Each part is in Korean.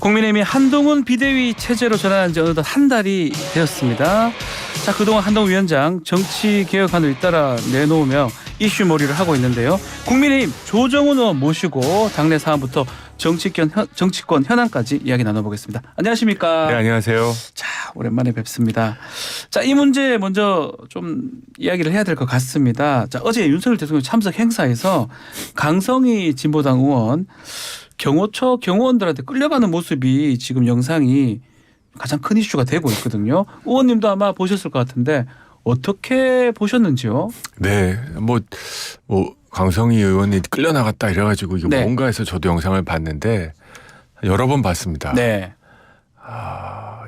국민의힘이 한동훈 비대위 체제로 전환한 지 어느덧 한 달이 되었습니다. 자, 그동안 한동훈 위원장 정치개혁안을 잇따라 내놓으며 이슈몰이를 하고 있는데요. 국민의힘 조정훈 의원 모시고 당내 사안부터 정치권 현안까지 이야기 나눠보겠습니다. 안녕하십니까? 네, 안녕하세요. 자, 오랜만에 뵙습니다. 자, 이 문제 먼저 좀 이야기를 해야 될 것 같습니다. 자, 어제 윤석열 대통령 참석 행사에서 강성희 진보당 의원 경호처 경호원들한테 끌려가는 모습이 지금 영상이 가장 큰 이슈가 되고 있거든요. 의원님도 아마 보셨을 것 같은데 어떻게 보셨는지요? 네, 뭐 강성희 의원이 끌려나갔다 이래가지고 이거 네. 뭔가 해서 저도 영상을 봤는데 여러 번 봤습니다. 네.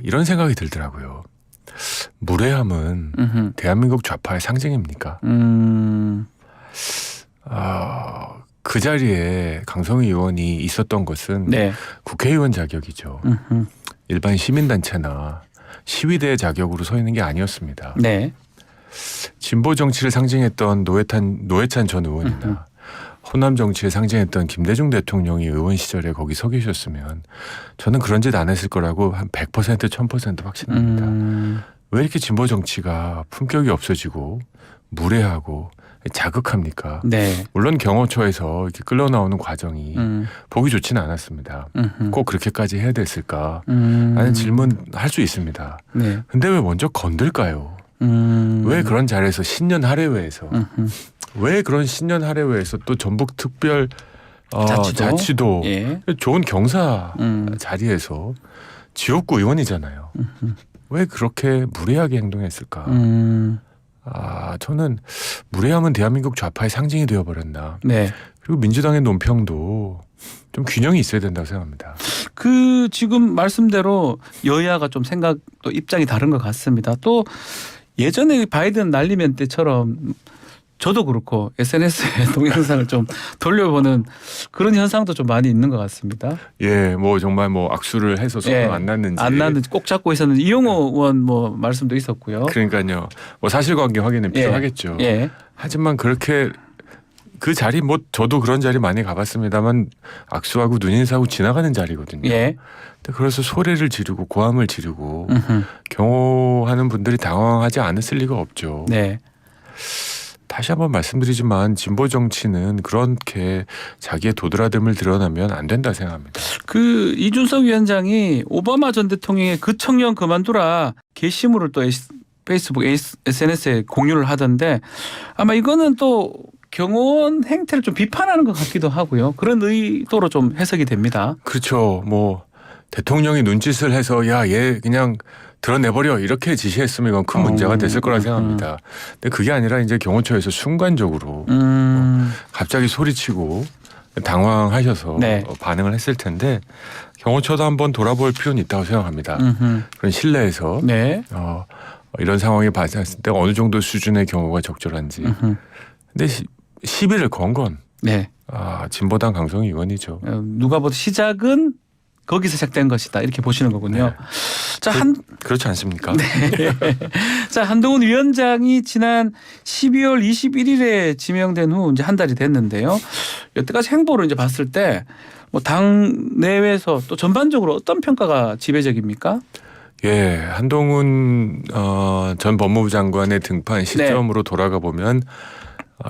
이런 생각이 들더라고요. 무례함은 음흠. 대한민국 좌파의 상징입니까? 그 자리에 강성희 의원이 있었던 것은 네. 국회의원 자격이죠. 음흠. 일반 시민단체나 시위대 자격으로 서 있는 게 아니었습니다. 네. 진보 정치를 상징했던 노회찬 전 의원이나 호남 정치를 상징했던 김대중 대통령이 의원 시절에 거기 서 계셨으면 저는 그런 짓 안 했을 거라고 한 100% 1000% 확신합니다. 왜 이렇게 진보 정치가 품격이 없어지고 무례하고 자극합니까? 네. 물론 경호처에서 이렇게 끌려 나오는 과정이 보기 좋지는 않았습니다. 꼭 그렇게까지 해야 됐을까 하는 질문 할 수 있습니다. 네. 근데 왜 먼저 건들까요? 왜 그런 자리에서 신년 할애회에서 왜 그런 신년 할애회에서 또 전북 특별 자치도 예. 좋은 경사 자리에서 지역구 의원이잖아요. 왜 그렇게 무례하게 행동했을까? 저는 무례함은 대한민국 좌파의 상징이 되어버렸나. 네. 그리고 민주당의 논평도 좀 균형이 있어야 된다고 생각합니다. 그 지금 말씀대로 여야가 좀 생각도 입장이 다른 것 같습니다. 또 예전에 바이든 날리면 때처럼 저도 그렇고 SNS에 동영상을 좀 돌려보는 그런 현상도 좀 많이 있는 것 같습니다. 예, 뭐 정말 뭐 악수를 해서 손을 안 났는지 안 났는지 꼭 잡고 있었는지 이용호 의원 뭐 말씀도 있었고요. 그러니까요. 뭐 사실관계 확인은 필요하겠죠. 예. 하지만 그렇게 그 자리 뭐 저도 그런 자리 많이 가봤습니다만 악수하고 눈인사하고 지나가는 자리거든요. 예. 그래서 소리를 지르고 고함을 지르고 경호하는 분들이 당황하지 않았을 리가 없죠. 네. 다시 한번 말씀드리지만 진보 정치는 그렇게 자기의 도드라듦을 드러나면 안 된다 생각합니다. 그 이준석 위원장이 오바마 전 대통령의 그 청년 그만두라 게시물을 또 페이스북 SNS에 공유를 하던데 아마 이거는 또 경호원 행태를 좀 비판하는 것 같기도 하고요. 그런 의도로 좀 해석이 됩니다. 그렇죠. 뭐 대통령이 눈짓을 해서 야, 얘 그냥 드러내버려 이렇게 지시했으면 이건 큰 문제가 됐을 거라 생각합니다. 근데 그게 아니라 이제 경호처에서 순간적으로 갑자기 소리치고 당황하셔서 네. 반응을 했을 텐데 경호처도 한번 돌아볼 필요는 있다고 생각합니다. 그런 신뢰에서 네. 이런 상황이 발생했을 때 어느 정도 수준의 경호가 적절한지. 근데 시비를 건 건 네. 진보당 강성희 의원이죠. 누가 봐도 시작은 거기서 시작된 것이다 이렇게 보시는 거군요. 네. 자, 그렇지 않습니까? 네. 자, 한동훈 위원장이 지난 12월 21일에 지명된 후 이제 한 달이 됐는데요. 여태까지 행보를 이제 봤을 때 뭐 당 내외에서 또 전반적으로 어떤 평가가 지배적입니까? 예, 한동훈 전 법무부 장관의 등판 시점으로 돌아가 보면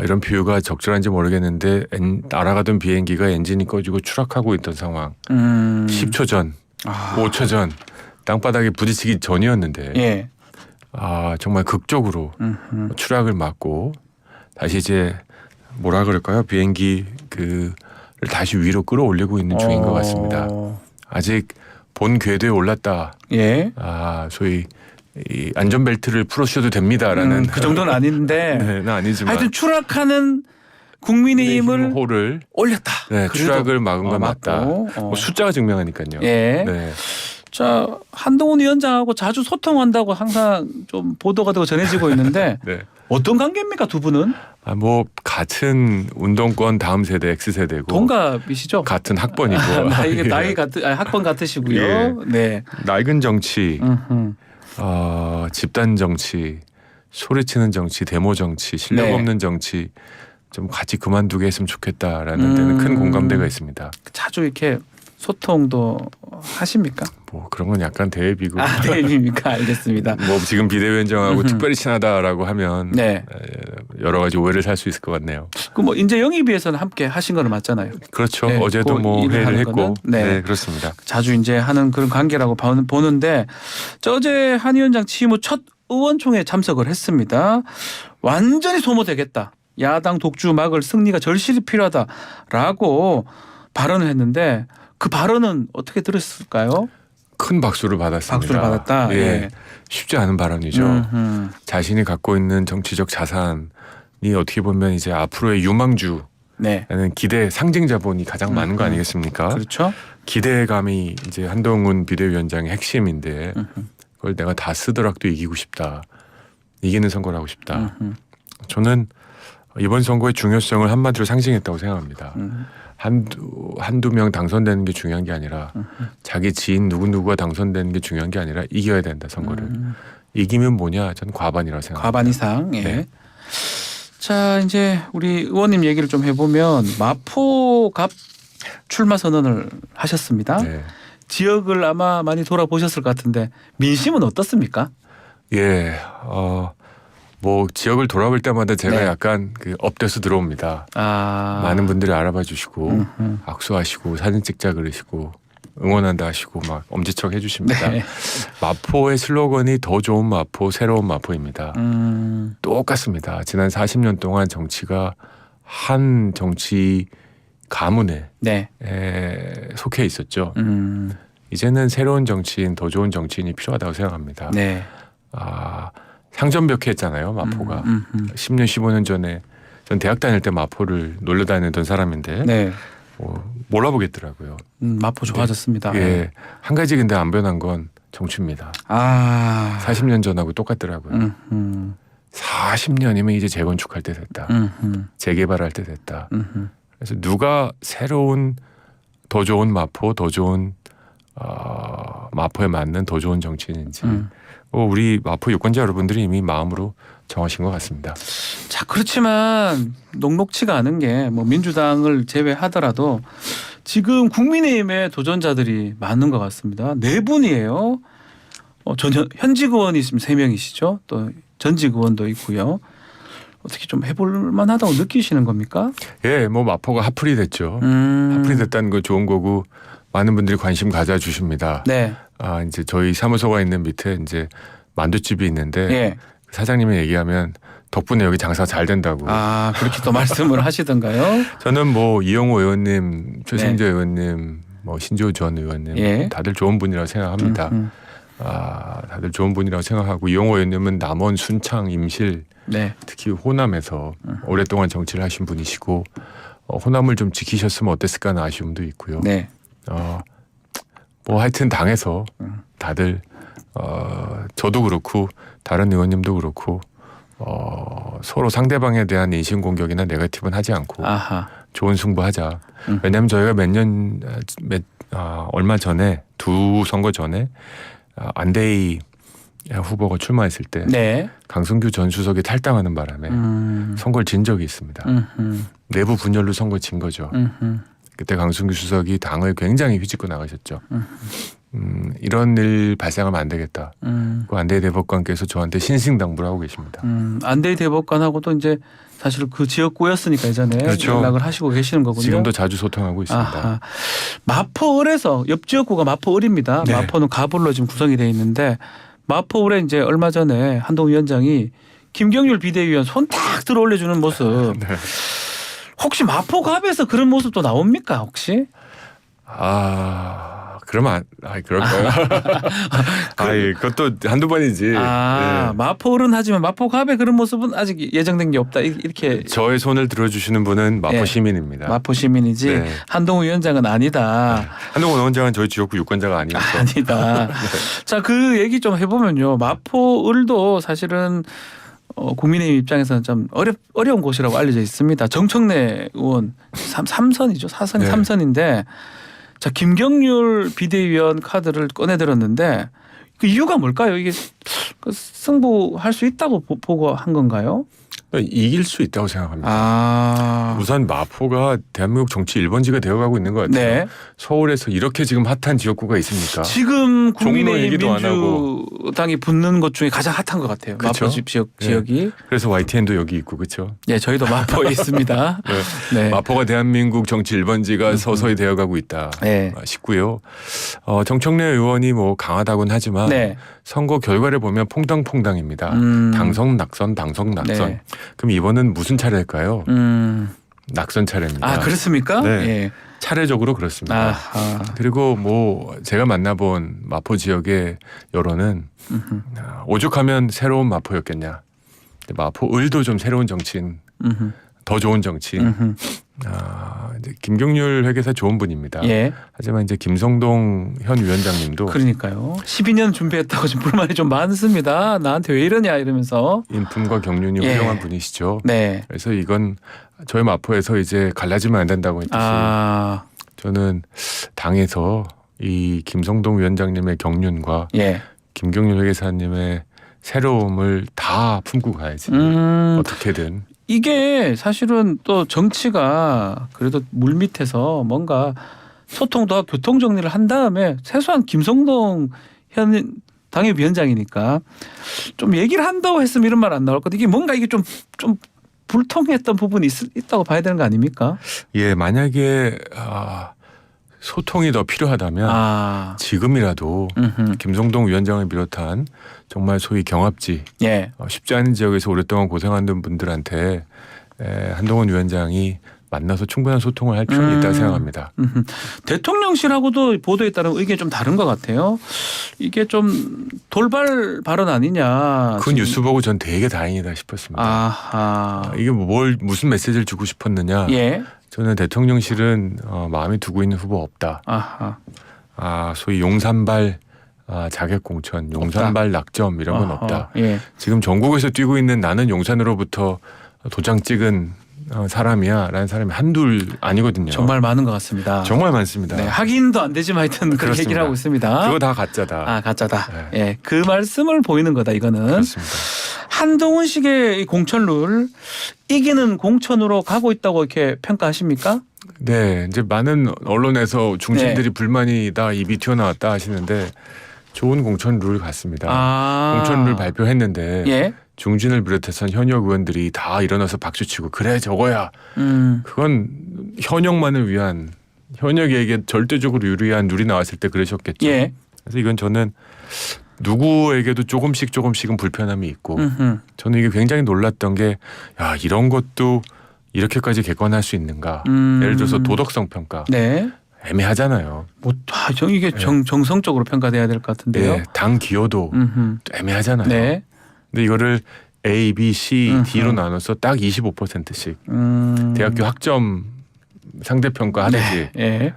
이런 비유가 적절한지 모르겠는데 날아가던 비행기가 엔진이 꺼지고 추락하고 있던 상황. 10초 전, 5초 전 땅바닥에 부딪히기 전이었는데 예. 정말 극적으로 추락을 막고 다시 이제 뭐라 그럴까요? 비행기 를 다시 위로 끌어올리고 있는 중인 것 같습니다. 아직 본 궤도에 올랐다. 예. 소위 이 안전벨트를 풀어주셔도 됩니다라는 그 정도는 아닌데. 네, 아니지만 하여튼 추락하는 국민의힘을 호를 올렸다. 네, 추락을 막은 건 맞다. 맞고. 뭐 숫자가 증명하니까요. 예. 네. 자, 한동훈 위원장하고 자주 소통한다고 항상 좀 보도가 되고 전해지고 있는데 네. 어떤 관계입니까 두 분은? 뭐 같은 운동권 다음 세대 X세대고 동갑이시죠? 같은 학번이고 나이 같은 학번 같으시고요. 예. 네. 낡은 정치, 집단 정치, 소리치는 정치, 데모 정치, 실력 네. 없는 정치 좀 같이 그만두게 했으면 좋겠다라는 데는 큰 공감대가 있습니다. 자주 이렇게 소통도 하십니까? 뭐 그런 건 약간 대비고. 아, 대입니까? 알겠습니다. 뭐 지금 비대위원장하고 특별히 친하다라고 하면 네. 여러 가지 오해를 살 수 있을 것 같네요. 그 뭐 인재 영입위에서는 함께 하신 거는 맞잖아요. 그렇죠. 네, 어제도 그 뭐 일을 회의를 하는 했고. 거는? 네. 네, 그렇습니다. 자주 이제 하는 그런 관계라고 보는데 저 어제 한 위원장 취임 후 첫 의원총회에 참석을 했습니다. 완전히 소모되겠다. 야당 독주 막을 승리가 절실히 필요하다라고 발언을 했는데 그 발언은 어떻게 들었을까요? 큰 박수를 받았습니다. 박수를 받았다. 예. 예. 쉽지 않은 발언이죠. 음흠. 자신이 갖고 있는 정치적 자산이 어떻게 보면 이제 앞으로의 유망주라는 네. 기대 상징 자본이 가장 많은 거 아니겠습니까? 그렇죠. 기대감이 이제 한동훈 비대위원장의 핵심인데 그걸 내가 다 쓰더라도 이기고 싶다. 이기는 선거를 하고 싶다. 저는 이번 선거의 중요성을 한마디로 상징했다고 생각합니다. 한두 명 당선되는 게 중요한 게 아니라 자기 지인 누구누구가 당선되는 게 중요한 게 아니라 이겨야 된다 선거를. 이기면 뭐냐? 저는 과반이라고 생각합니다. 과반 이상. 예. 네. 자 이제 우리 의원님 얘기를 좀 해보면 마포갑 출마 선언을 하셨습니다. 네. 지역을 아마 많이 돌아보셨을 것 같은데 민심은 어떻습니까? 예, 뭐 지역을 돌아볼 때마다 제가 네. 약간 그 업돼서 들어옵니다. 아 많은 분들이 알아봐 주시고 악수하시고 사진 찍자 그러시고 응원한다 하시고 막 엄지척 해주십니다. 네. 마포의 슬로건이 더 좋은 마포, 새로운 마포입니다. 똑같습니다. 지난 40년 동안 정치가 한 정치 가문에 네. 속해 있었죠. 이제는 새로운 정치인, 더 좋은 정치인이 필요하다고 생각합니다. 네. 상전벽해했잖아요, 마포가. 10년, 15년 전에 전 대학 다닐 때 마포를 놀러 다니던 사람인데 네. 몰라보겠더라고요. 마포 좋아졌습니다. 예, 한 가지 근데 안 변한 건 정치입니다. 아 40년 전하고 똑같더라고요. 40년이면 이제 재건축할 때 됐다. 재개발할 때 됐다. 그래서 누가 새로운 더 좋은 마포, 더 좋은 마포에 맞는 더 좋은 정치인인지 우리 마포 유권자 여러분들이 이미 마음으로 정하신 것 같습니다. 자 그렇지만 녹록치가 않은 게 뭐 민주당을 제외하더라도 지금 국민의힘의 도전자들이 많은 것 같습니다. 4분이에요. 현직 의원이 지금 3명이시죠. 또 전직 의원도 있고요. 어떻게 좀 해볼 만하다고 느끼시는 겁니까? 예, 뭐 마포가 핫플이 됐죠. 핫플이 됐다는 거 좋은 거고 많은 분들이 관심 가져주십니다. 네. 이제 저희 사무소가 있는 밑에 이제 만두집이 있는데 예. 사장님이 얘기하면 덕분에 여기 장사 잘 된다고. 그렇게 또 말씀을 하시던가요? 저는 뭐 이영호 의원님, 최승재 의원님, 뭐 신지호 전 의원님 예. 다들 좋은 분이라고 생각합니다. 다들 좋은 분이라고 생각하고 이영호 의원님은 남원, 순창, 임실 네. 특히 호남에서 오랫동안 정치를 하신 분이시고 호남을 좀 지키셨으면 어땠을까 하는 아쉬움도 있고요. 네. 뭐 하여튼 당에서 다들 저도 그렇고 다른 의원님도 그렇고 서로 상대방에 대한 인신공격이나 네거티브는 하지 않고 아하. 좋은 승부하자. 왜냐하면 저희가 얼마 전에 2 선거 전에 안대희 후보가 출마했을 때 네. 강승규 전 수석이 탈당하는 바람에 선거를 진 적이 있습니다. 내부 분열로 선거 진 거죠. 그때 강승규 수석이 당을 굉장히 휘짓고 나가셨죠. 이런 일 발생하면 안 되겠다. 그 안대희 대법관께서 저한테 신신당부를 하고 계십니다. 안대희 대법관하고도 이제 사실 그 지역구였으니까 예전에 그렇죠. 연락을 하시고 계시는 거군요. 지금도 자주 소통하고 있습니다. 아하. 마포을에서 옆 지역구가 마포을입니다. 네. 마포는 가불로 지금 구성이 돼 있는데 마포을에 이제 얼마 전에 한동훈 위원장이 김경률 비대위원 손 탁 들어 올려주는 모습. 네. 혹시 마포갑에서 그런 모습도 나옵니까 혹시? 그러면 그럴까요? 그것도 한두 번이지. 네. 마포을은 하지만 마포갑의 그런 모습은 아직 예정된 게 없다. 이렇게 저의 손을 들어주시는 분은 마포 예. 시민입니다. 마포 시민이지 네. 한동훈 위원장은 아니다. 한동훈 원장은 저희 지역구 유권자가 아니었죠. 아니다. 자, 그 얘기 좀 해보면요. 마포을도 사실은 국민의힘 입장에서는 좀 어려운 곳이라고 알려져 있습니다. 정청래 의원 3선이죠. 4선이 네. 3선인데 자 김경률 비대위원 카드를 꺼내들었는데 그 이유가 뭘까요? 이게 승부할 수 있다고 보고 한 건가요? 이길 수 있다고 생각합니다. 아. 우선 마포가 대한민국 정치 1번지가 되어가고 있는 것 같아요. 네. 서울에서 이렇게 지금 핫한 지역구가 있습니까? 지금 국민의힘 얘기도 안 하고. 민주당이 붙는 것 중에 가장 핫한 것 같아요. 그쵸? 마포 지역이. 그래서 YTN도 여기 있고 그렇죠. 예, 저희도 마포에 있습니다. 네. 네. 마포가 대한민국 정치 1번지가 서서히 되어가고 있다 네. 싶고요. 정청래 의원이 뭐 강하다고는 하지만 네. 선거 결과를 보면 퐁당퐁당입니다. 당선 낙선 당선 낙선. 네. 그럼 이번은 무슨 차례일까요? 낙선 차례입니다. 아, 그렇습니까? 네. 예. 차례적으로 그렇습니다. 아하. 그리고 뭐 제가 만나본 마포 지역의 여론은 오죽하면 새로운 마포였겠냐. 근데 마포 을도 좀 새로운 정치인, 더 좋은 정치인. 이제 김경률 회계사 좋은 분입니다. 예. 하지만 이제 김성동 현 위원장님도 그러니까요. 12년 준비했다고 지금 불만이 좀 많습니다. 나한테 왜 이러냐 이러면서. 인품과 경륜이 예. 훌륭한 분이시죠. 네. 그래서 이건 저희 마포에서 이제 갈라지면 안 된다고 했듯이 아. 저는 당에서 이 김성동 위원장님의 경륜과 예. 김경률 회계사님의 새로움을 다 품고 가야지. 어떻게든. 이게 사실은 또 정치가 그래도 물밑에서 뭔가 소통도 하고 교통 정리를 한 다음에 최소한 김성동 현 당협위원장이니까 좀 얘기를 한다고 했으면 이런 말 안 나올 건데 이게 뭔가 이게 좀 불통했던 부분이 있다고 봐야 되는 거 아닙니까? 예, 만약에 소통이 더 필요하다면 지금이라도 김성동 위원장을 비롯한 정말 소위 경합지 예. 쉽지 않은 지역에서 오랫동안 고생하는 분들한테 한동훈 위원장이 만나서 충분한 소통을 할 필요는 있다고 생각합니다. 대통령실하고도 보도에 따른 의견이 좀 다른 것 같아요. 이게 좀 돌발 발언 아니냐. 그 뉴스 보고 전 되게 다행이다 싶었습니다. 아하. 이게 무슨 메시지를 주고 싶었느냐. 예. 저는 대통령실은 마음에 두고 있는 후보 없다. 아하. 소위 용산발 자객 공천, 용산발 낙점 이런 건 없다. 예. 지금 전국에서 뛰고 있는 나는 용산으로부터 도장 찍은 사람이야라는 사람이 한둘 아니거든요. 정말 많은 것 같습니다. 정말 많습니다. 네, 확인도 안 되지만 하여튼 그런 그렇습니다. 얘기를 하고 있습니다. 그거 다 가짜다. 가짜다. 네. 예, 그 말씀을 보이는 거다 이거는. 그렇습니다. 한동훈식의 공천룰 이기는 공천으로 가고 있다고 이렇게 평가하십니까? 네, 이제 많은 언론에서 중진들이 불만이다 입이 튀어나왔다 하시는데 좋은 공천 룰 같습니다. 공천 룰 발표했는데 예. 중진을 비롯해서 현역 의원들이 다 일어나서 박수치고 그래 저거야. 그건 현역만을 위한 현역에게 절대적으로 유리한 룰이 나왔을 때 그러셨겠죠. 예. 그래서 이건 저는 누구에게도 조금씩은 불편함이 있고 저는 이게 굉장히 놀랐던 게 야 이런 것도 이렇게까지 객관할 수 있는가. 예를 들어서 도덕성 평가. 네. 애매하잖아요. 이게 정성적으로 평가돼야 될 것 같은데요. 네, 당 기여도 애매하잖아요. 네. 근데 이거를 A, B, C, D로 나눠서 딱 25%씩 대학교 학점 상대평가 하듯이 예.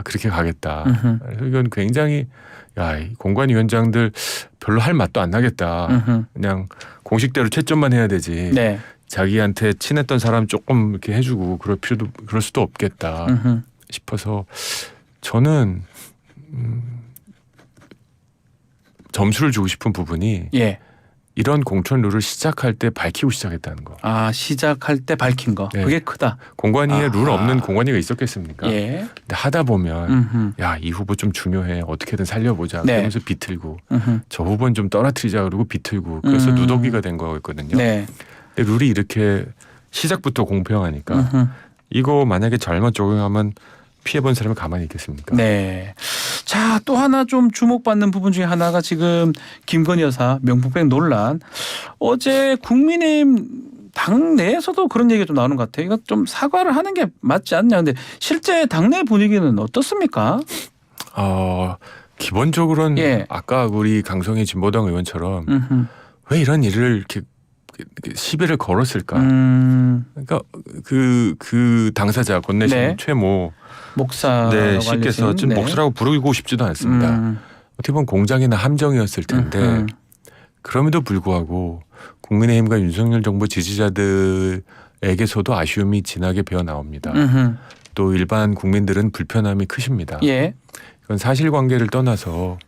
그렇게 가겠다. 그래서 이건 굉장히 이 공관위원장들 별로 할 맛도 안 나겠다. 그냥 공식대로 채점만 해야 되지. 네. 자기한테 친했던 사람 조금 이렇게 해주고 그럴 수도 없겠다 싶어서 저는 점수를 주고 싶은 부분이 예. 이런 공천 룰을 시작할 때 밝히고 시작했다는 거. 시작할 때 밝힌 거. 네. 그게 크다. 공관위에 룰 없는 공관위가 있었겠습니까? 예. 근데 하다 보면 이 후보 좀 중요해. 어떻게든 살려보자. 네. 그러면서 비틀고 저 후보는 좀 떨어뜨리자 그러고 비틀고 그래서 누더기가 된 거였거든요. 네. 근데 룰이 이렇게 시작부터 공평하니까 이거 만약에 잘못 적용하면 피해본 사람이 가만히 있겠습니까? 네. 자, 또 하나 좀 주목받는 부분 중에 하나가 지금 김건희 여사 명품백 논란. 어제 국민의힘 당 내에서도 그런 얘기가 좀 나오는 것 같아요. 이거 좀 사과를 하는 게 맞지 않냐. 근데 실제 당내 분위기는 어떻습니까? 기본적으로는 예. 아까 우리 강성희 진보당 의원처럼 왜 이런 일을 이렇게 시비를 걸었을까? 그러니까 그 당사자 권내신 네. 최모 목사 씨께서 지금 목사라고 부르고 싶지도 않습니다. 어떻게 보면 공장이나 함정이었을 텐데 그럼에도 불구하고 국민의힘과 윤석열 정부 지지자들에게서도 아쉬움이 진하게 배어 나옵니다. 또 일반 국민들은 불편함이 크십니다. 예. 이건 사실관계를 떠나서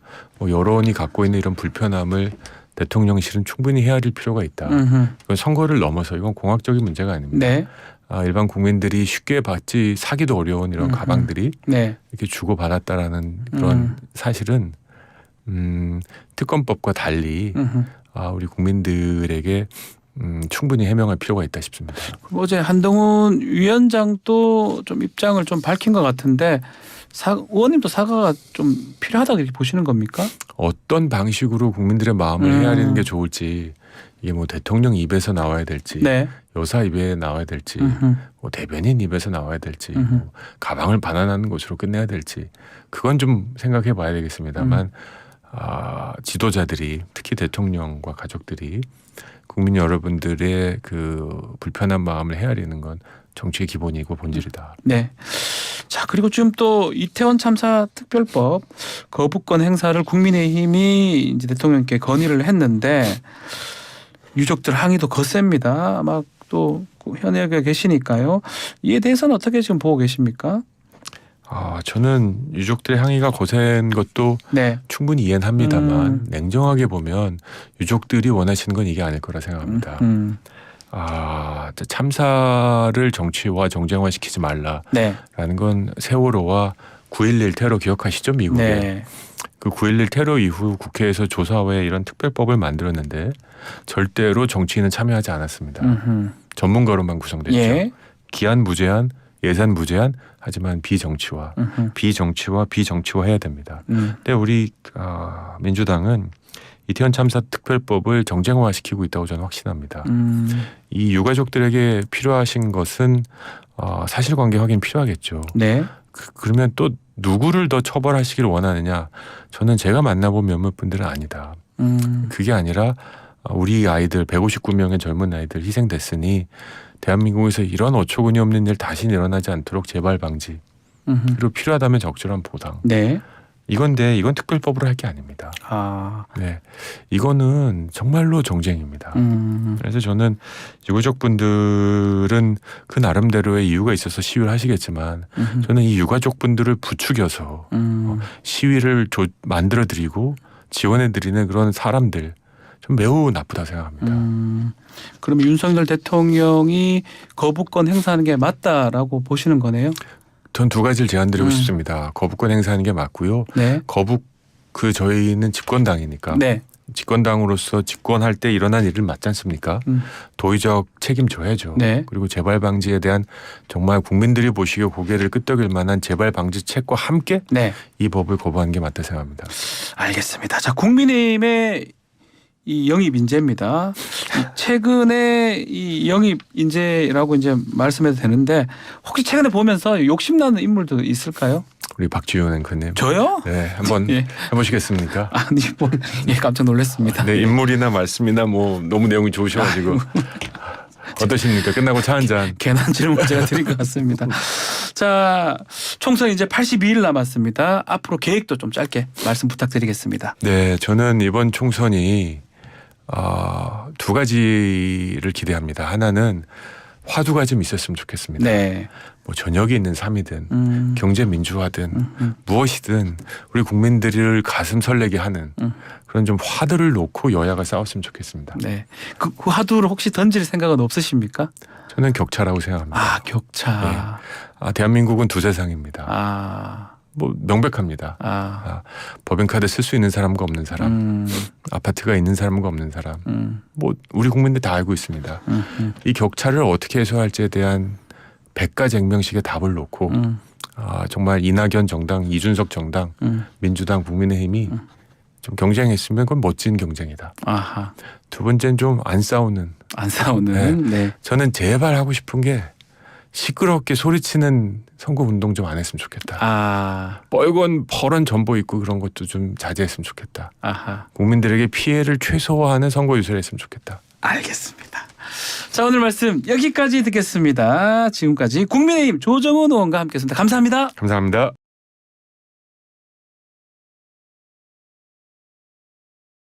여론이 갖고 있는 이런 불편함을 대통령실은 충분히 헤아릴 필요가 있다. 이건 선거를 넘어서 이건 공학적인 문제가 아닙니다. 네. 일반 국민들이 쉽게 받지 사기도 어려운 이런 가방들이 네. 이렇게 주고 받았다라는 그런 사실은 특검법과 달리 우리 국민들에게 충분히 해명할 필요가 있다 싶습니다. 어제 한동훈 위원장도 좀 입장을 좀 밝힌 것 같은데 의원님도 사과가 좀 필요하다고 이렇게 보시는 겁니까? 어떤 방식으로 국민들의 마음을 헤아리는 게 좋을지 이게 뭐 대통령 입에서 나와야 될지 네. 여사 입에 나와야 될지 뭐 대변인 입에서 나와야 될지 뭐 가방을 반환하는 것으로 끝내야 될지 그건 좀 생각해 봐야 되겠습니다만 지도자들이 특히 대통령과 가족들이 국민 여러분들의 그 불편한 마음을 헤아리는 건 정치의 기본이고 본질이다. 네. 자, 그리고 지금 또 이태원 참사 특별법 거부권 행사를 국민의힘이 이제 대통령께 건의를 했는데 유족들 항의도 거셉니다. 막 또 현역에 계시니까요. 이에 대해서는 어떻게 지금 보고 계십니까? 저는 유족들의 항의가 거센 것도 네. 충분히 이해는 합니다만 냉정하게 보면 유족들이 원하시는 건 이게 아닐 거라 생각합니다. 참사를 정치화 정쟁화시키지 말라라는 네. 건 세월호와 9.11 테러 기억하시죠? 미국에. 네. 그 9.11 테러 이후 국회에서 조사회 이런 특별법을 만들었는데 절대로 정치인은 참여하지 않았습니다. 전문가로만 구성됐죠. 예. 기한 무제한, 예산 무제한, 하지만 비정치화, 비정치화 해야 됩니다. 근데 우리 민주당은 이태원 참사 특별법을 정쟁화시키고 있다고 저는 확신합니다. 이 유가족들에게 필요하신 것은 사실관계 확인 필요하겠죠. 네. 그러면 또 누구를 더 처벌하시길 원하느냐? 저는 제가 만나본 몇몇 분들은 아니다. 그게 아니라 우리 아이들 159명의 젊은 아이들 희생됐으니 대한민국에서 이런 어처구니 없는 일 다시 일어나지 않도록 재발 방지 그리고 필요하다면 적절한 보상. 네. 이건데 이건 특별법으로 할 게 아닙니다. 네, 이거는 정말로 정쟁입니다. 그래서 저는 유가족분들은 그 나름대로의 이유가 있어서 시위를 하시겠지만 저는 이 유가족분들을 부추겨서 시위를 만들어드리고 지원해드리는 그런 사람들 좀 매우 나쁘다 생각합니다. 그러면 윤석열 대통령이 거부권 행사하는 게 맞다라고 보시는 거네요? 전 두 가지를 제안드리고 싶습니다. 거부권 행사하는 게 맞고요. 네. 저희는 집권당이니까 네. 집권당으로서 집권할 때 일어난 일을 맞지 않습니까? 도의적 책임져야죠. 네. 그리고 재발 방지에 대한 정말 국민들이 보시기에 고개를 끄덕일 만한 재발 방지책과 함께 네. 이 법을 거부하는 게 맞다 생각합니다. 알겠습니다. 자, 국민의힘의 이 영입 인재입니다. 최근에 이 영입 인재라고 이제 말씀해도 되는데 혹시 최근에 보면서 욕심나는 인물도 있을까요? 우리 박지원 앵커님. 저요? 네, 한번 예. 해보시겠습니까? 아니 예, 깜짝 놀랐습니다. 네, 인물이나 말씀이나 뭐 너무 내용이 좋으셔가지고 어떠십니까? 끝나고 차 한 잔. 괜한 질문 제가 드린 것 같습니다. 자, 총선 이제 82일 남았습니다. 앞으로 계획도 좀 짧게 말씀 부탁드리겠습니다. 네, 저는 이번 총선이 두 가지를 기대합니다. 하나는 화두가 좀 있었으면 좋겠습니다. 네. 뭐 저녁이 있는 삶이든 경제 민주화든 무엇이든 우리 국민들을 가슴 설레게 하는 그런 좀 화두를 놓고 여야가 싸웠으면 좋겠습니다. 네. 그 화두를 혹시 던질 생각은 없으십니까? 저는 격차라고 생각합니다. 격차. 네. 대한민국은 두 세상입니다. 뭐 명백합니다. 법인카드 쓸 수 있는 사람과 없는 사람, 아파트가 있는 사람과 없는 사람, 뭐 우리 국민들 다 알고 있습니다. 이 격차를 어떻게 해소할지에 대한 백가쟁명식의 답을 놓고 정말 이낙연 정당, 이준석 정당, 민주당, 국민의힘이 좀 경쟁했으면 그건 멋진 경쟁이다. 두 번째는 좀 안 싸우는. 네. 저는 제발 하고 싶은 게 시끄럽게 소리치는 선거 운동 좀 안 했으면 좋겠다. 뻘건 퍼런 전보 있고 그런 것도 좀 자제했으면 좋겠다. 국민들에게 피해를 최소화하는 선거 유세를 했으면 좋겠다. 알겠습니다. 자, 오늘 말씀 여기까지 듣겠습니다. 지금까지 국민의힘 조정훈 의원과 함께했습니다. 감사합니다. 감사합니다.